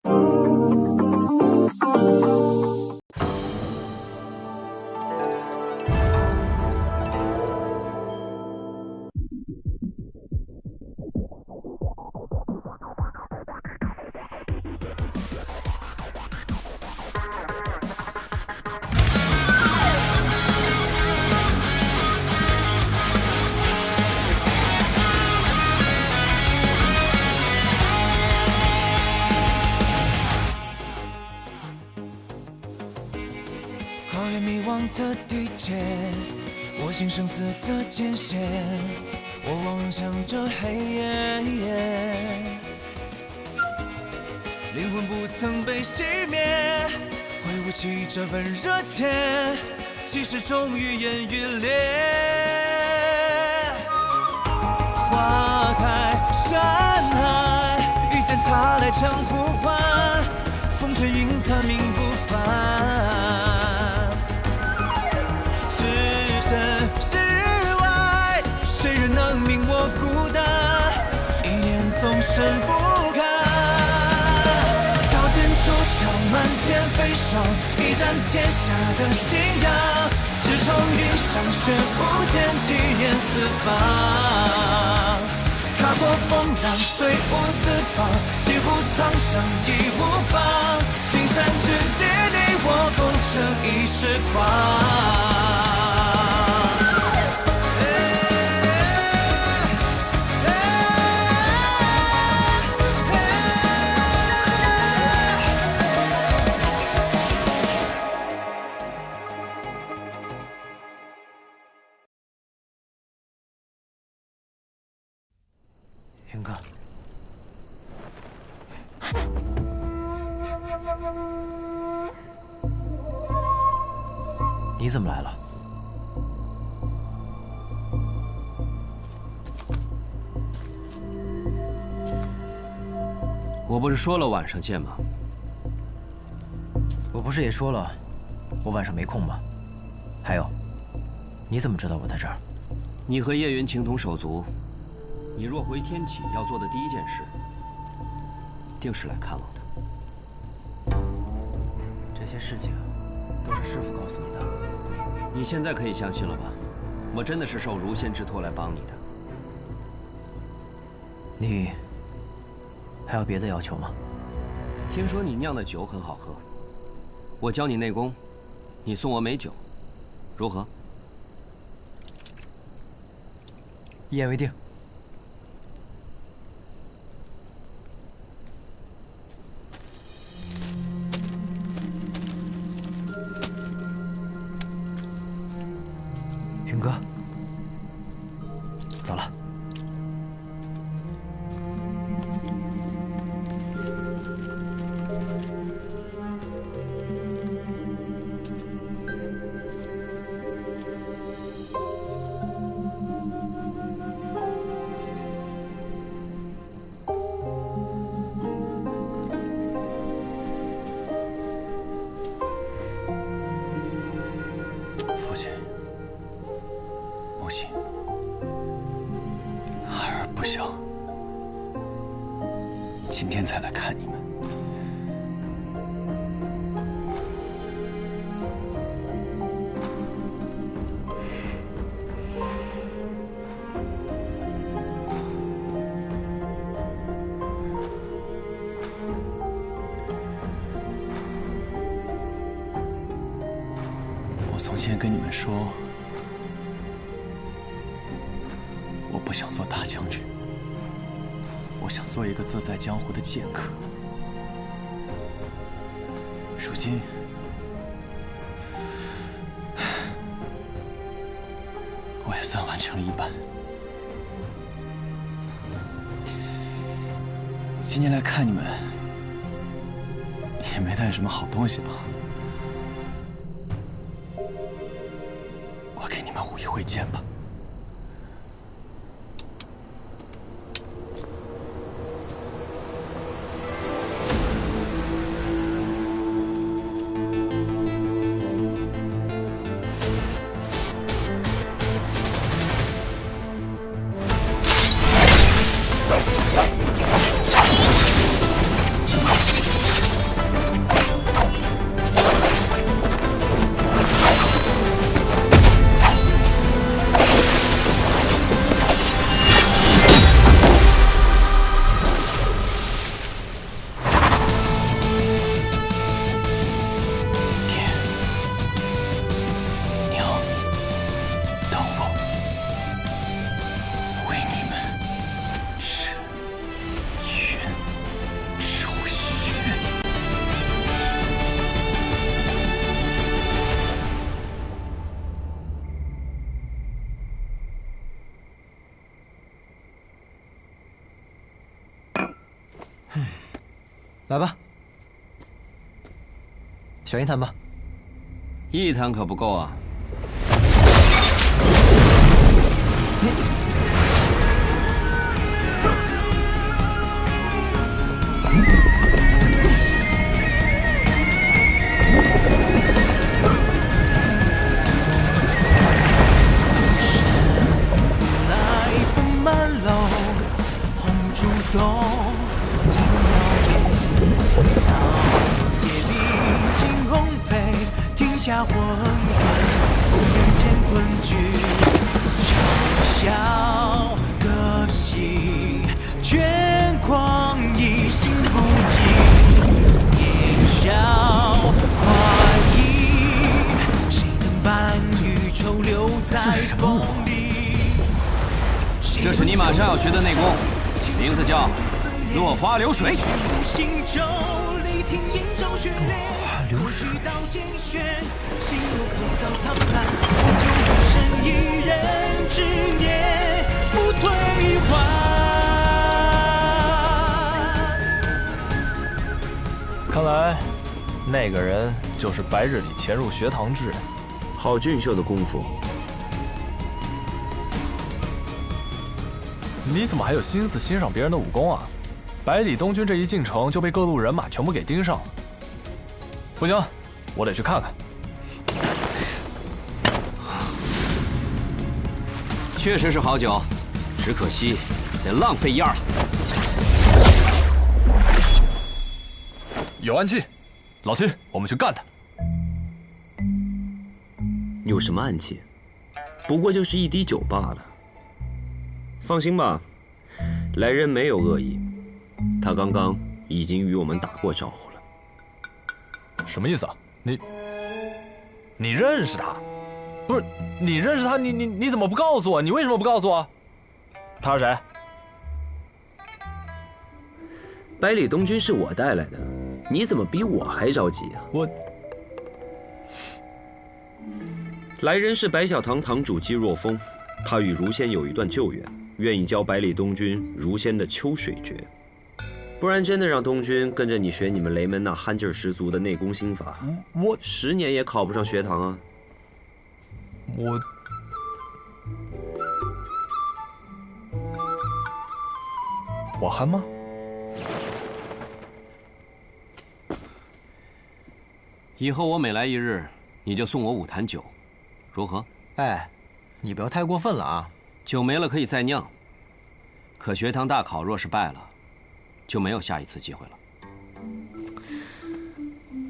跨越迷惘的地界，握紧生死的界限，我望向这黑夜，灵魂不曾被熄灭，挥舞起这份热切，即使终于烟雨裂。花开山海，遇见他来将呼唤，风吹云残命不凡。世外，谁人能明我孤单？一念纵身俯瞰，刀剑出鞘，漫天飞霜，一战天下的信仰。直冲云上，血舞剑气焰四方。踏过风浪，醉舞四方，几乎苍生义无妨。青山之巅，你我共这一世狂。云哥，你怎么来了？我不是说了晚上见吗？我不是也说了，我晚上没空吗？还有，你怎么知道我在这儿？你和叶云情同手足。你若回天启，要做的第一件事，定是来看望他。这些事情都是师父告诉你的。你现在可以相信了吧？我真的是受如仙之托来帮你的。你还有别的要求吗？听说你酿的酒很好喝，我教你内功，你送我美酒，如何？一言为定。云哥，走了。父亲，母亲，孩儿不孝，今天才来看你们。我从前跟你们说，我不想做大将军，我想做一个自在江湖的剑客。如今，我也算完成了一半。今天来看你们，也没带什么好东西啊。我给你们舞一会剑吧。来吧，选一坛吧。一坛可不够啊。下魂魂，人间昆剧，嘲笑歌戏，倦狂一心不羁，年少快意，谁能把余愁留在风里？这是你马上要学的内功，名字叫落花流水。落花流水。心如枯燥苍烂，终究一生一人执念不退还。看来，那个人就是白日里潜入学堂之人。好俊秀的功夫，你怎么还有心思欣赏别人的武功啊？百里东军这一进城就被各路人马全部给盯上了。不行，我得去看看。确实是好酒，只可惜得浪费一二了。有暗器，老秦，我们去干他。有什么暗器？不过就是一滴酒罢了。放心吧，来人没有恶意，他刚刚已经与我们打过招呼了。什么意思啊？你认识他？不是，你认识他？你怎么不告诉我？你为什么不告诉我？他是谁？百里东军是我带来的，你怎么比我还着急啊？来人是白小堂堂主姬若风，他与如仙有一段旧缘，愿意教百里东军如仙的秋水诀。不然真的让东军跟着你学你们雷门那憨劲儿十足的内功心法，我10年也考不上学堂啊！我憨吗？以后我每来一日，你就送我5坛酒，如何？哎，你不要太过分了啊！酒没了可以再酿，可学堂大考若是败了，就没有下一次机会了。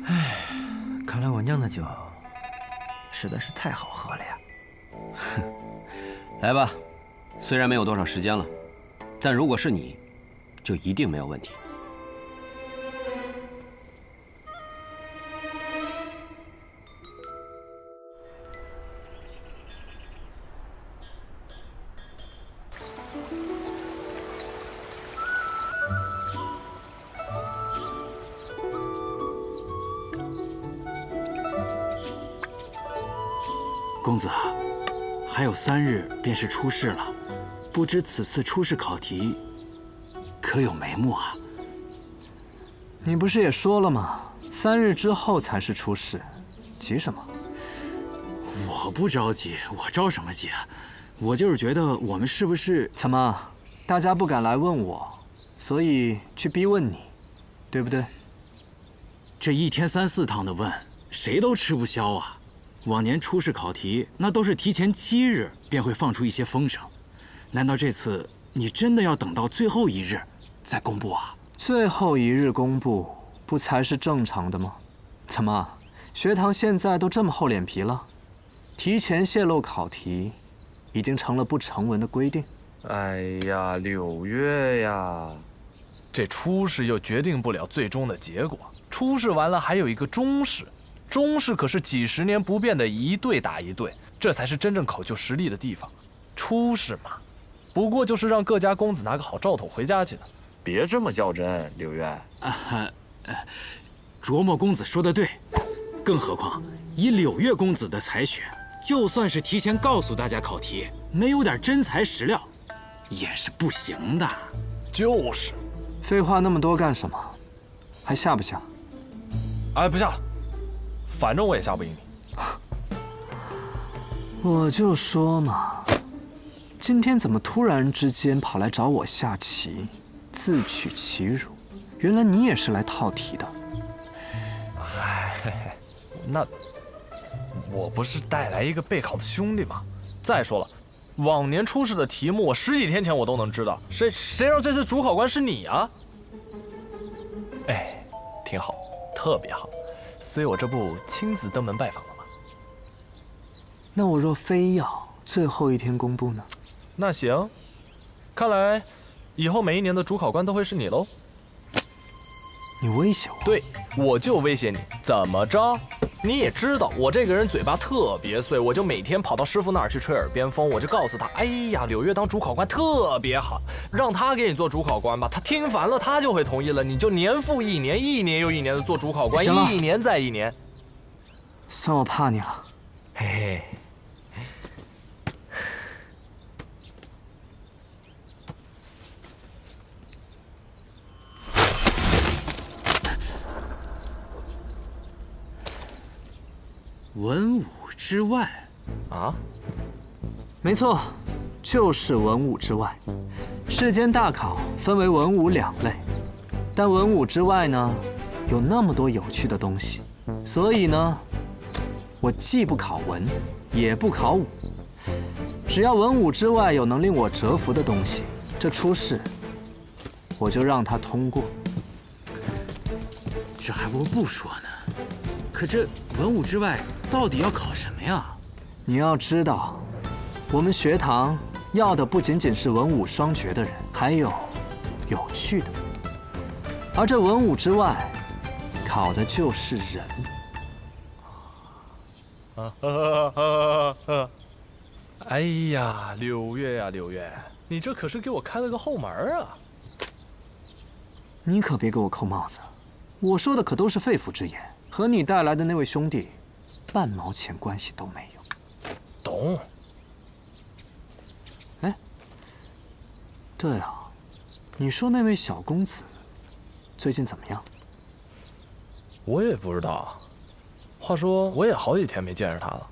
唉，看来我酿的酒实在是太好喝了呀！来吧，虽然没有多少时间了，但如果是你，就一定没有问题。公子，还有3日便是出试了，不知此次出试考题可有眉目啊？你不是也说了吗？3日之后才是出试，急什么？我不着急，我着什么急啊？我就是觉得我们是不是……怎么，大家不敢来问我，所以去逼问你，对不对？这1天3、4趟的问，谁都吃不消啊。往年出试考题，那都是提前7日便会放出一些风声，难道这次你真的要等到最后1日再公布啊？最后1日公布，不才是正常的吗？怎么，学堂现在都这么厚脸皮了？提前泄露考题，已经成了不成文的规定。哎呀，6月呀，这初试又决定不了最终的结果，初试完了还有一个中试。中试可是几10年不变的1队打1队，这才是真正考究实力的地方。初试嘛，不过就是让各家公子拿个好兆头回家去的。别这么较真，6月。琢磨公子说的对，更何况以6月公子的才学，就算是提前告诉大家考题，没有点真材实料，也是不行的。就是，废话那么多干什么？还下不下？哎，不下了，反正我也下不赢你。我就说嘛，今天怎么突然之间跑来找我下棋，自取其辱？原来你也是来套题的。嗨，那我不是带来一个备考的兄弟吗？再说了，往年出试的题目，我10几天前我都能知道。谁让这次主考官是你啊？哎，挺好，特别好，所以我这不亲自登门拜访了吗？那我若非要最后一天公布呢？那行，看来以后每一年的主考官都会是你喽。你威胁我？对，我就威胁你，怎么着？你也知道我这个人嘴巴特别碎，我就每天跑到师傅那儿去吹耳边风，我就告诉他，哎呀，柳月当主考官特别好，让他给你做主考官吧。他听烦了，他就会同意了，你就年复一年，一年又一年的做主考官，一年再一年。算我怕你了。嘿嘿。文武之外，啊？没错，就是文武之外。世间大考分为文武2类，但文武之外呢，有那么多有趣的东西，所以呢，我既不考文，也不考武。只要文武之外有能令我折服的东西，这初试我就让他通过。这还不说呢。可这文武之外到底要考什么呀？你要知道，我们学堂要的不仅仅是文武双绝的人，还有有趣的。而这文武之外，考的就是人。哎呀，柳月呀，柳月，你这可是给我开了个后门啊！你可别给我扣帽子，我说的可都是肺腑之言，和你带来的那位兄弟，半毛钱关系都没有。懂。哎，对啊，你说那位小公子最近怎么样？我也不知道。话说，我也好几天没见着他了。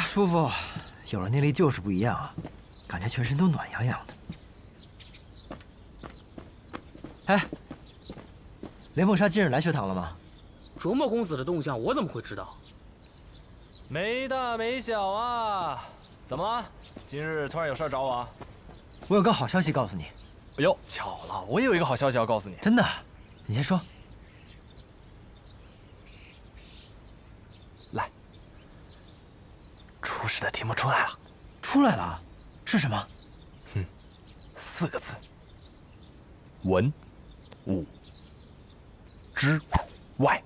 舒服，有了内力就是不一样啊，感觉全身都暖洋洋的。哎，雷梦莎今日来学堂了吗？卓墨公子的动向我怎么会知道？没大没小啊！怎么了？今日突然有事找我啊？我有个好消息告诉你。哎呦，巧了，我也有一个好消息要告诉你。真的？你先说。来，初试的题目出来了。出来了？是什么？4个字：文武之外。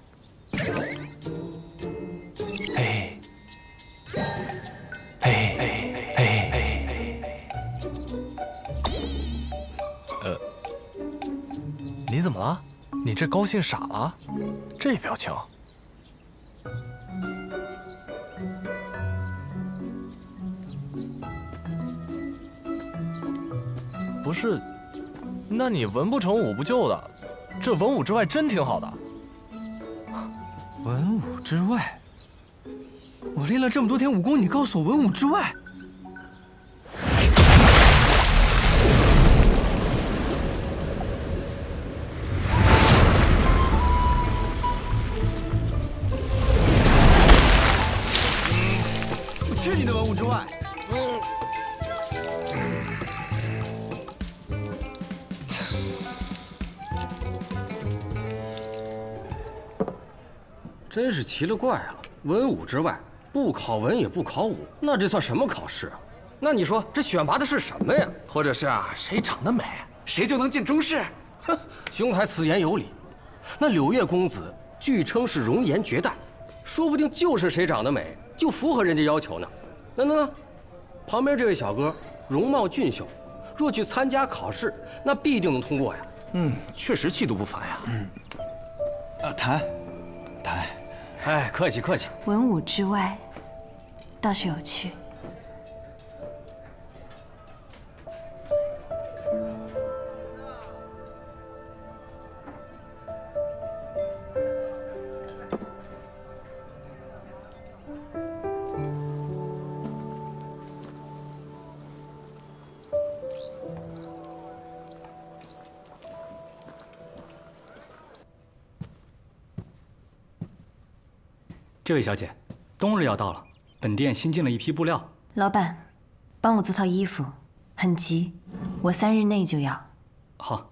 嘿，嘿，嘿，嘿，嘿，你怎么了？你这高兴傻了？这表情。不是，那你文不成武不就的，这文武之外真挺好的。文武之外？我练了这么多天武功，你告诉我文武之外？去你的文武之外！真是奇了怪了，文武之外，不考文也不考武，那这算什么考试啊？那你说这选拔的是什么呀？或者是啊，谁长得美，谁就能进中试？哼，兄台此言有理。那柳月公子据称是容颜绝代，说不定就是谁长得美，就符合人家要求呢。那，旁边这位小哥容貌俊秀，若去参加考试，那必定能通过呀。确实气度不凡呀。谈。哎，客气。文武之外，倒是有趣。这位小姐，冬日要到了，本店新进了一批布料。老板，帮我做套衣服，很急，我3日内就要。好。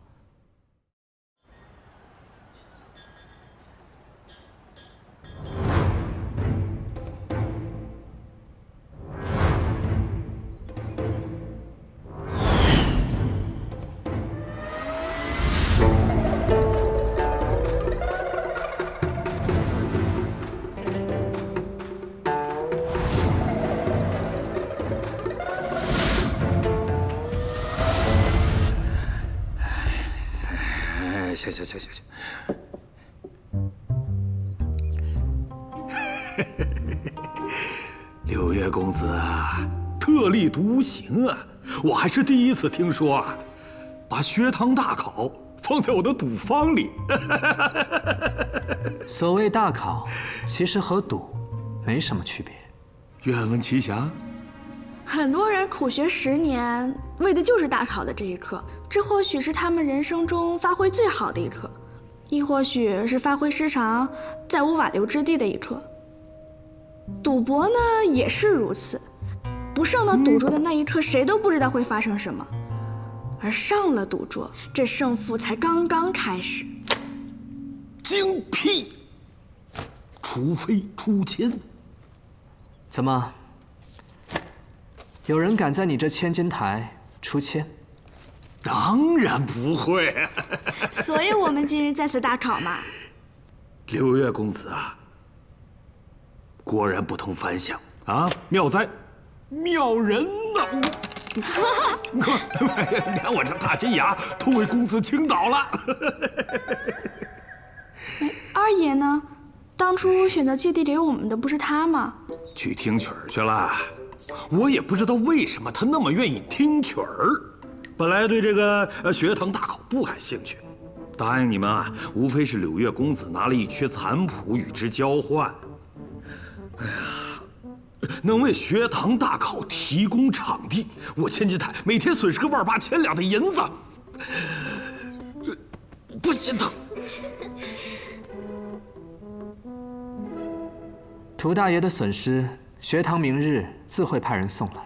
行。六月公子啊，特立独行啊！我还是第一次听说啊，把学堂大考放在我的赌坊里。所谓大考，其实和赌没什么区别。愿闻其详。很多人苦学10年，为的就是大考的这一刻。这或许是他们人生中发挥最好的一刻，亦或许是发挥失常，再无挽留之地的一刻。赌博呢，也是如此。不上到赌桌的那一刻，谁都不知道会发生什么；而上了赌桌，这胜负才刚刚开始。精辟！除非出千。怎么？有人敢在你这千金台出千？当然不会。所以我们今日在此大考嘛。六月公子啊，果然不同凡响啊，妙哉，妙人呐！你看我这大金牙都为公子倾倒了。二爷呢？当初选择借地给我们的不是他吗？去听曲儿去了。我也不知道为什么他那么愿意听曲儿。本来对这个学堂大考不感兴趣，答应你们啊，无非是柳月公子拿了一阙残谱与之交换。哎呀，能为学堂大考提供场地，我千金台每天损失个1.8千两的银子，不心疼。涂大爷的损失，学堂明日自会派人送来。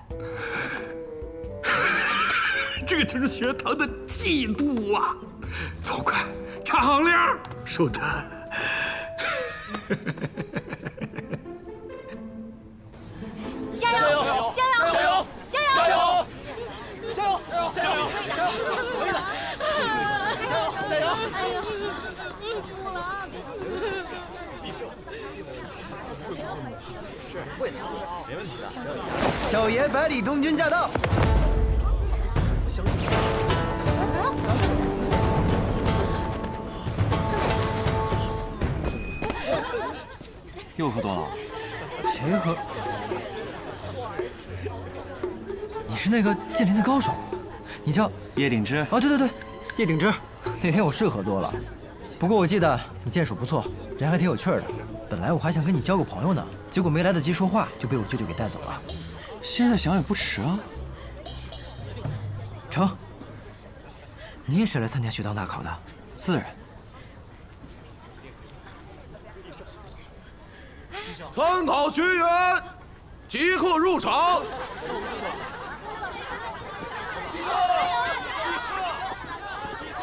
这就是学堂的嫉妒啊！都快敞亮收摊。加油！加油！加油！加油！加油！加油！加油！加油！可以了！加油！加油！哎呦！是会的，没问题的。小爷百里东军驾到！又喝多了？谁喝？你是那个剑林的高手，你叫叶鼎之。哦，对，叶鼎之。那天我是喝多了，不过我记得你剑术不错，人还挺有趣的。本来我还想跟你交个朋友呢，结果没来得及说话就被我舅舅给带走了。现在想也不迟啊。成，你也是来参加学堂大考的？自然。参考学员即刻入场。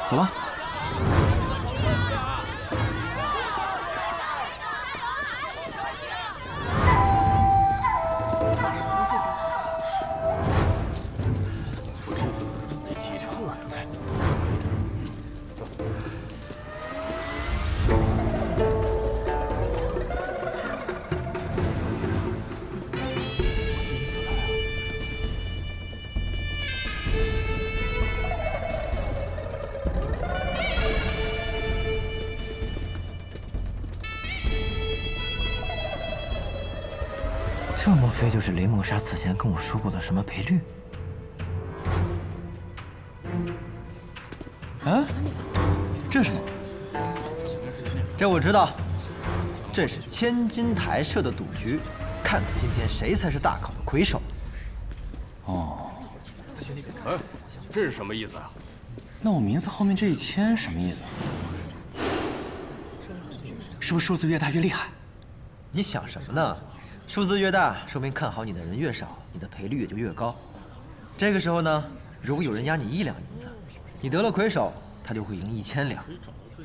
走吧。这莫非就是雷梦莎此前跟我说过的什么赔率？啊？这是什么？这我知道，这是千金台设的赌局，看看今天谁才是大考的魁首。哦，哎，这是什么意思啊？那我名字后面这1000什么意思？是不是数字越大越厉害？你想什么呢？数字越大，说明看好你的人越少，你的赔率也就越高。这个时候呢，如果有人押你1两银子，你得了魁首，他就会赢1000两。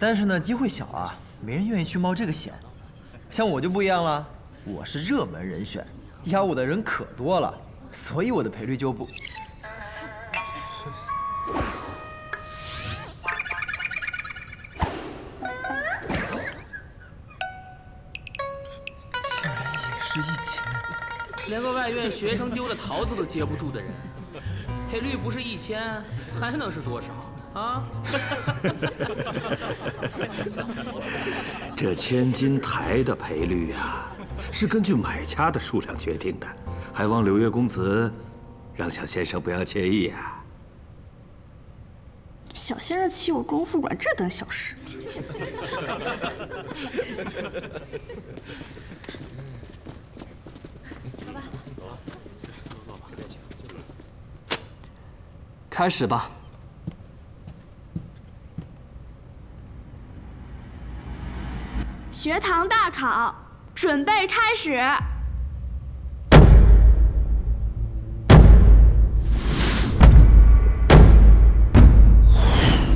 但是呢，机会小啊，没人愿意去冒这个险。像我就不一样了，我是热门人选，押我的人可多了，所以我的赔率就不。竟然也是1000。连个外院学生丢的桃子都接不住的人，赔率不是1000，还能是多少啊？这千金台的赔率呀，是根据买家的数量决定的，还望柳月公子让小先生不要介意啊。小先生欺我功夫馆这等小事。开始吧。学堂大考，准备开始。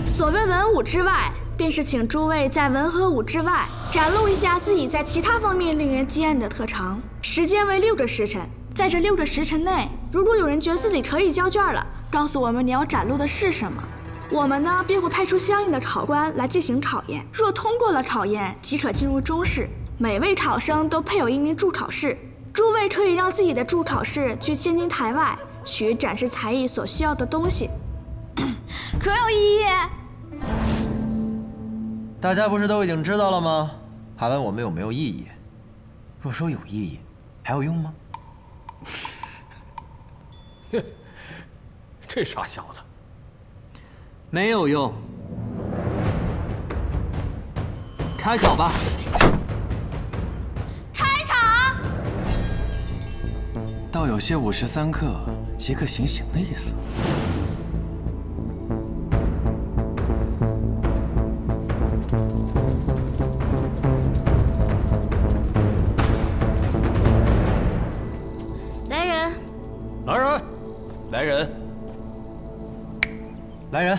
所谓文武之外，便是请诸位在文和武之外展露一下自己在其他方面令人惊艳的特长。时间为6个时辰，在这6个时辰内，如果有人觉得自己可以交卷了，告诉我们你要展露的是什么，我们呢便会派出相应的考官来进行考验。若通过了考验，即可进入中试。每位考生都配有1名助考士，诸位可以让自己的助考士去千金台外取展示才艺所需要的东西，可有异议？大家不是都已经知道了吗？还问我们有没有异议？若说有异议，还有用吗？这傻小子，没有用。开考吧。开场。倒有些5时3刻即刻行刑的意思。来人！来人！来人！来人！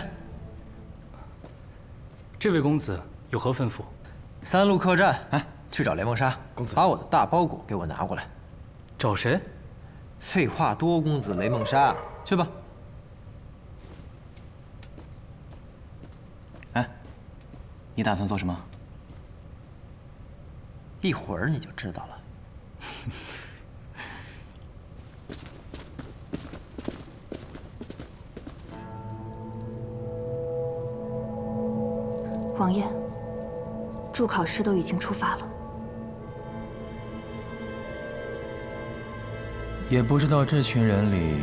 这位公子有何吩咐？3路客栈，哎，去找雷梦莎，公子，把我的大包裹给我拿过来。找谁？废话多公子雷梦莎，去吧。哎，你打算做什么？一会儿你就知道了。王爷，助考师都已经出发了。也不知道这群人里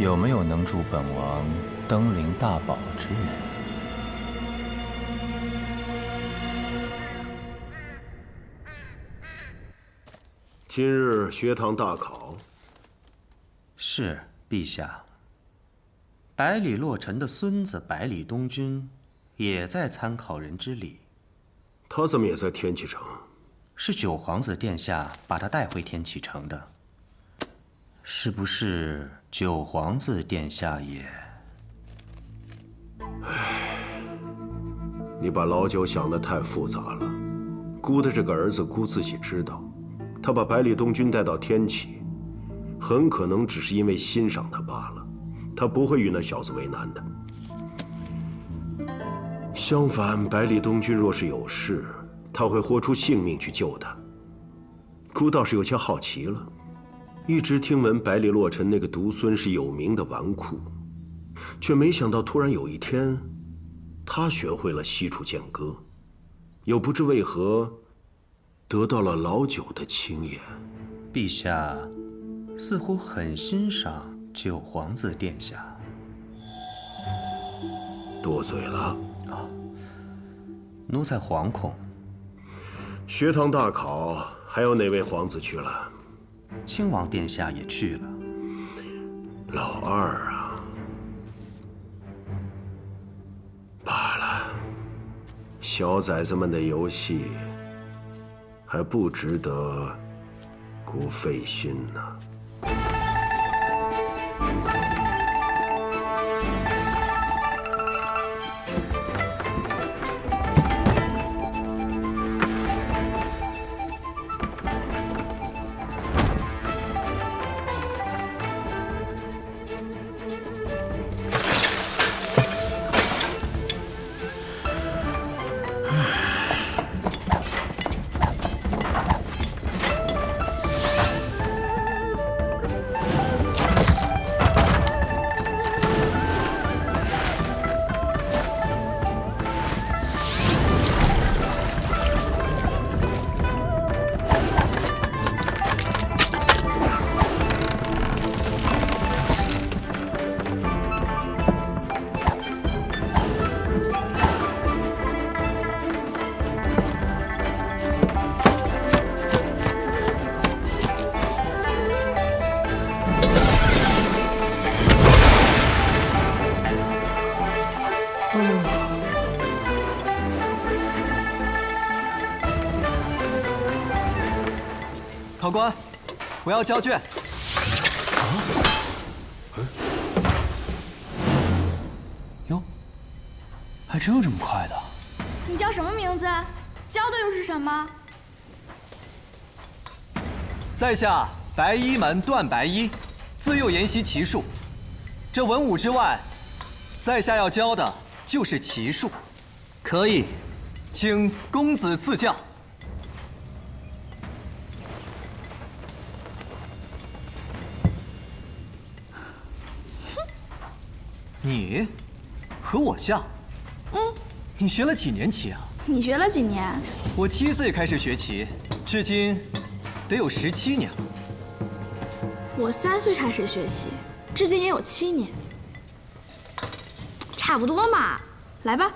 有没有能助本王登临大宝之人。今日学堂大考。是，陛下。百里洛尘的孙子百里东君也在参考人之里。他怎么也在天启城？是九皇子殿下把他带回天启城的。是不是九皇子殿下也？唉，你把老九想得太复杂了。姑的这个儿子，姑自己知道，他把百里东君带到天启，很可能只是因为欣赏他罢了。他不会与那小子为难的。相反，百里东君若是有事，他会豁出性命去救他。姑倒是有些好奇了。一直听闻百里洛尘那个独孙是有名的纨绔，却没想到突然有一天，他学会了西楚剑歌，又不知为何得到了老九的青眼。陛下似乎很欣赏九皇子殿下。多嘴了奴才惶恐。学堂大考还有哪位皇子去了？亲王殿下也去了。老二啊，罢了，小崽子们的游戏还不值得孤费心呢。考官，我要交卷。哟，还真有这么快的？你叫什么名字？教的又是什么？在下白衣门段白衣，自幼研习骑术。这文武之外，在下要教的就是骑术。可以，请公子赐教。你和我像。你学了几年棋啊？你学了几年？我7岁开始学棋，至今得有17年了。我3岁开始学习，至今也有7年，差不多嘛。来吧。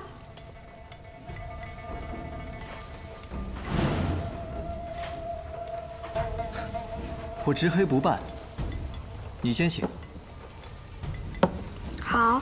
我执黑不办，你先请。好。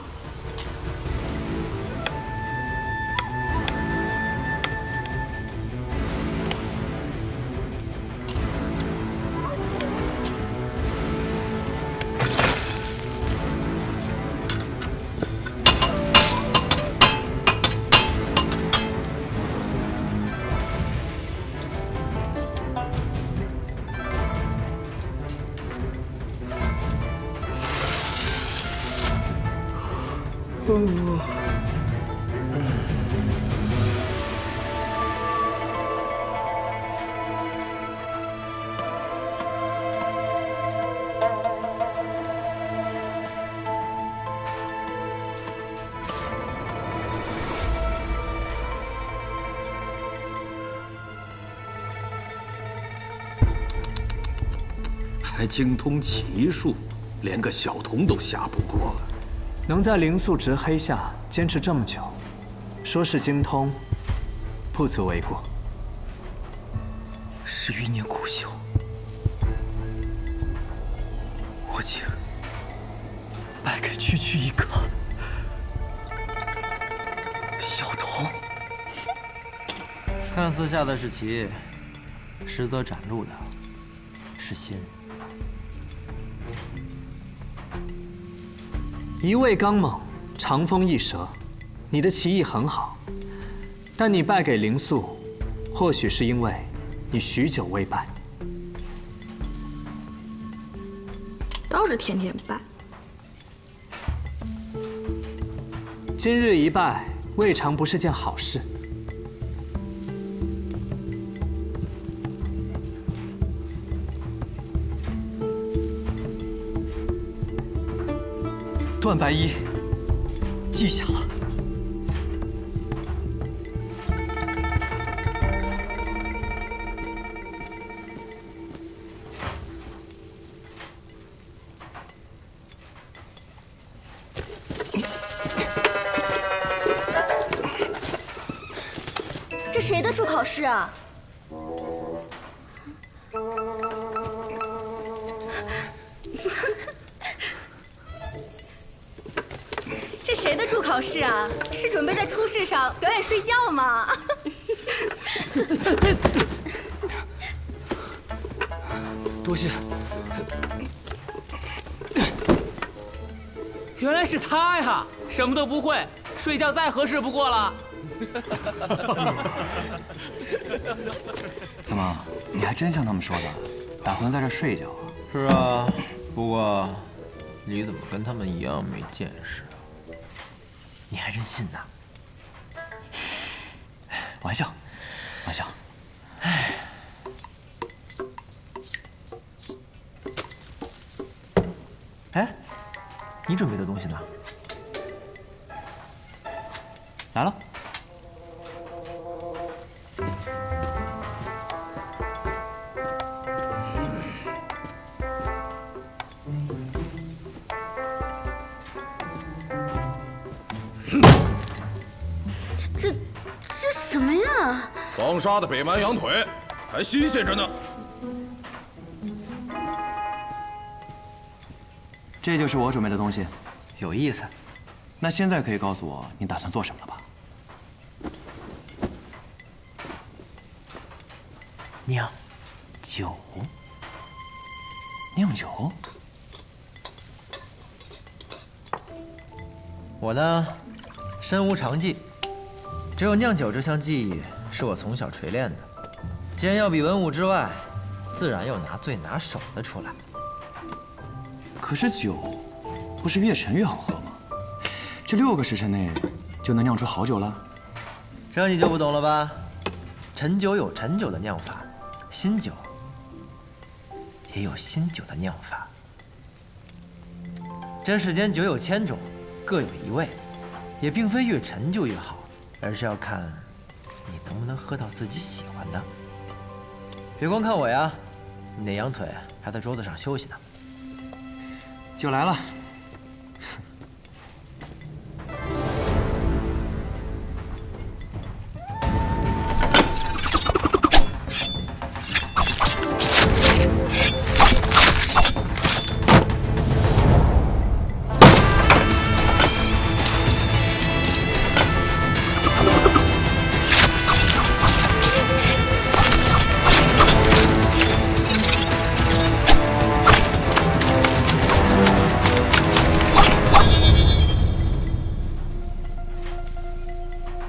还精通骑术，连个小童都下不过。能在灵素执黑下坚持这么久，说是精通，不足为过。11年苦修，我竟败给区区一个小童。看似下的是棋，实则展露的是心。一味刚猛，长风一蛇，你的棋艺很好，但你败给灵素，或许是因为你许久未败。倒是天天败。今日一败，未尝不是件好事。段白衣，记下了。谁的助考室啊？这谁的助考室啊？是准备在初试上表演睡觉吗？多谢。原来是他呀，什么都不会，睡觉再合适不过了。怎么，你还真像他们说的，打算在这睡一觉啊？是啊，不过你怎么跟他们一样没见识啊？你还真信呐？玩笑，玩笑。哎，哎，你准备的东西呢？来了。这什么呀？刚杀的北蛮羊腿，还新鲜着呢。这就是我准备的东西，有意思。那现在可以告诉我你打算做什么了吧？酿酒。酿酒？我呢，身无长技，只有酿酒这项技艺是我从小锤炼的。既然要比文武之外，自然要拿最拿手的出来。可是酒不是越陈越好喝吗？这6个时辰内就能酿出好酒了？这你就不懂了吧？陈酒有陈酒的酿法，新酒也有新酒的酿法。这世间酒有千种，各有一味，也并非越陈就越好，而是要看你能不能喝到自己喜欢的。别光看我呀，你那羊腿还在桌子上休息呢。酒来了。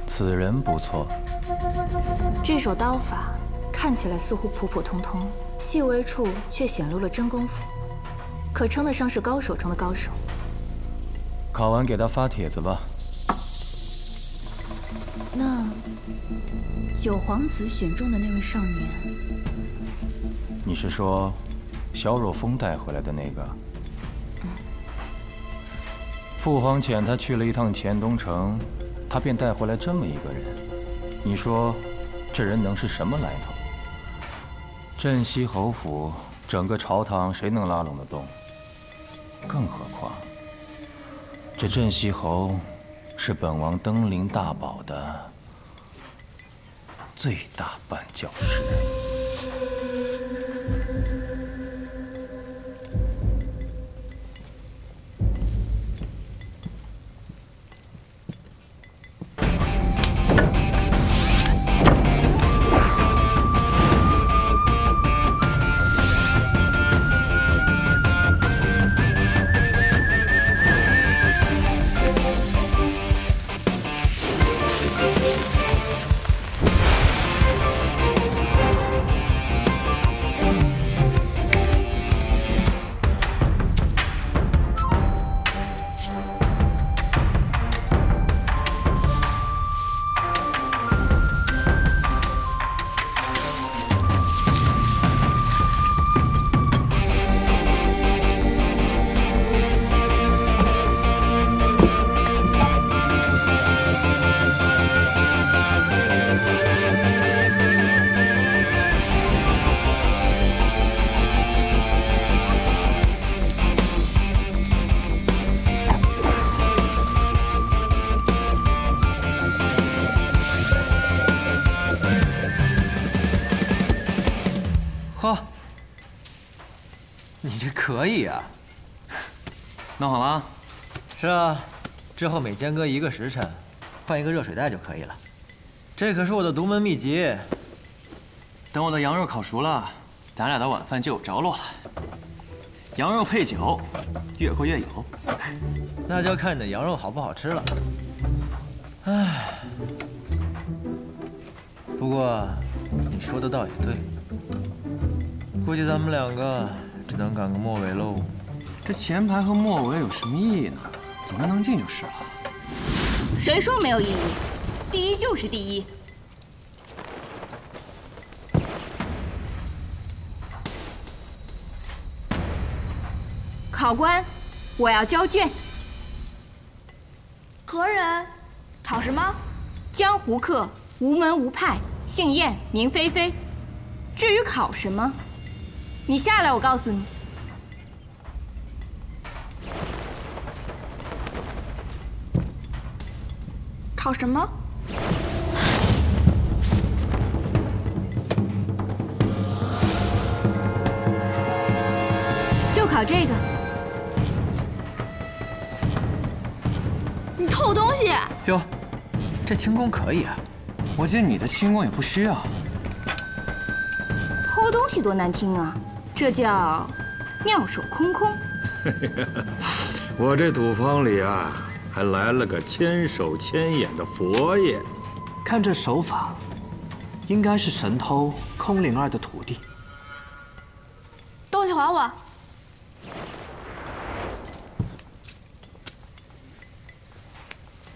此人不错。这手刀法看起来似乎普普通通，细微处却显露了真功夫，可称得上是高手中的高手。考完给他发帖子吧。那九皇子选中的那位少年，你是说萧若风带回来的那个？父皇遣他去了一趟黔东城，他便带回来这么一个人。你说这人能是什么来头？镇西侯府整个朝堂谁能拉拢得动？更何况这镇西侯是本王登临大宝的最大绊脚石。嚯，你这可以啊！弄好了？是啊，之后每间隔1个时辰，换一个热水袋就可以了。这可是我的独门秘籍。等我的羊肉烤熟了，咱俩的晚饭就有着落了。羊肉配酒，越过越有。那就要看你的羊肉好不好吃了。唉，不过你说的倒也对，估计咱们2个只能赶个末尾喽。这前排和末尾有什么意义呢？总之能进就是了。谁说没有意义？第一就是第一。考官，我要交卷。何人？考什么？江湖客，无门无派，姓燕，名菲菲。至于考什么，你下来，我告诉你。考什么？就考这个。你偷东西！哟，这轻功可以啊。我见你的轻功也不虚啊。偷东西多难听啊，这叫妙手空空。我这赌坊里啊，还来了个千手千眼的佛爷。看这手法，应该是神偷空灵儿的徒弟。东西还我！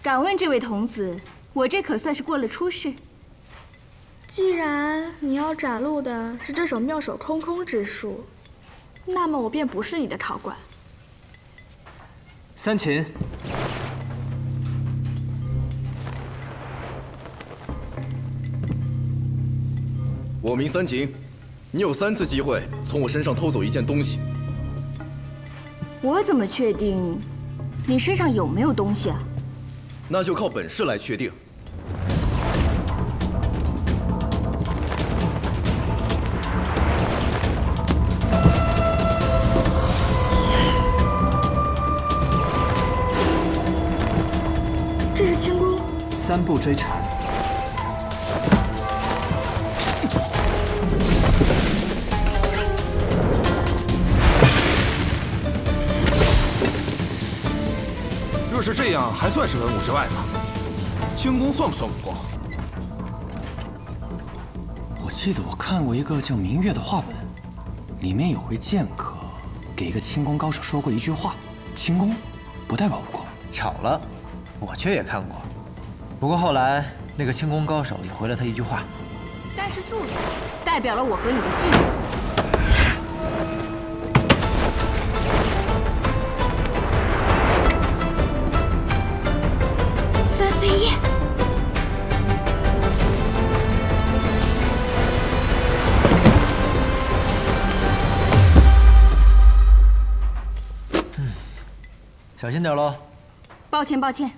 敢问这位童子，我这可算是过了初试。既然你要展露的是这手妙手空空之术，那么我便不是你的考官。三秦，我名三秦，你有3次机会从我身上偷走一件东西。我怎么确定你身上有没有东西啊？那就靠本事来确定。这是轻功，3步追缠。若是这样，还算是文武之外吗？轻功算不算武功？我记得我看过一个叫《明月》的画本，里面有位剑客给一个轻功高手说过一句话：轻功不代表武功。巧了，我却也看过。不过后来那个轻功高手也回了他一句话：但是速度代表了我和你的距离。三飞燕。小心点喽。抱歉，抱歉。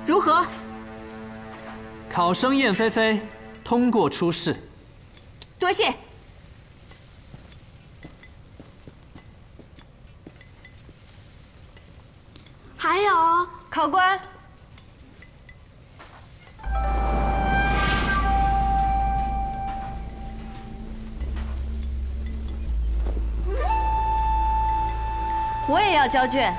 如何？考生燕菲菲通过初试。多谢。还有，考官，我也要交卷。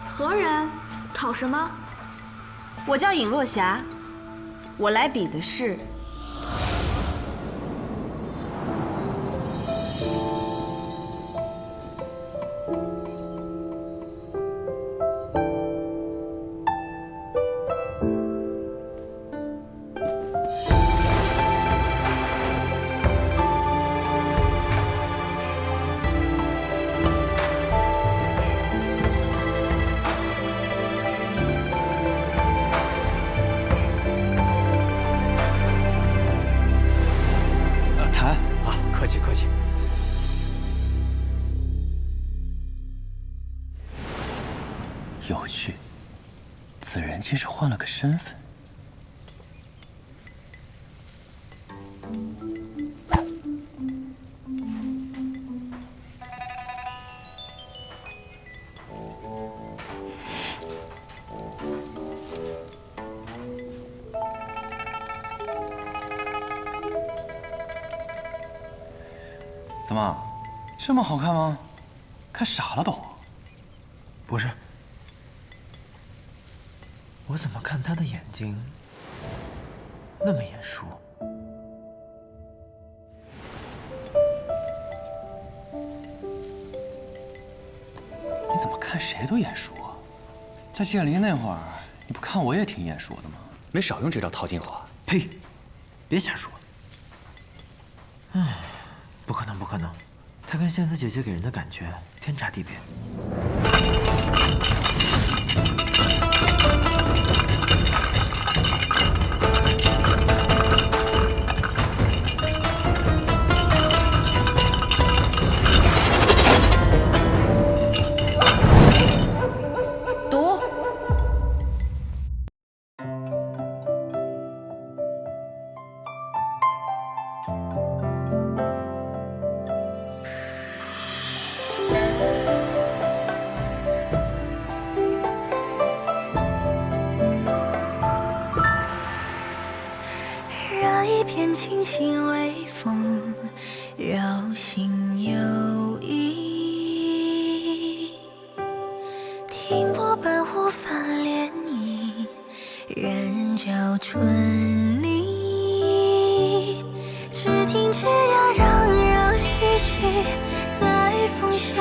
何人？考什么？我叫尹若霞，我来比的是。客气客气。有趣，此人竟是换了个身份。怎么，这么好看吗？看傻了都。不是，我怎么看他的眼睛那么眼熟？你怎么看谁都眼熟啊？在剑林那会儿，你不看我也挺眼熟的吗？没少用这招套近乎。呸！别瞎说。不可能，不可能，她跟仙子姐姐给人的感觉天差地别。毒。让一片轻轻微风绕心游弋，听波般忽泛涟漪，人教春泥。只听枝桠攘攘嬉戏，在风下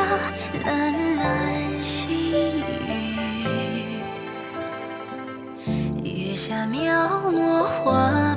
喃喃细语。月下描摹花。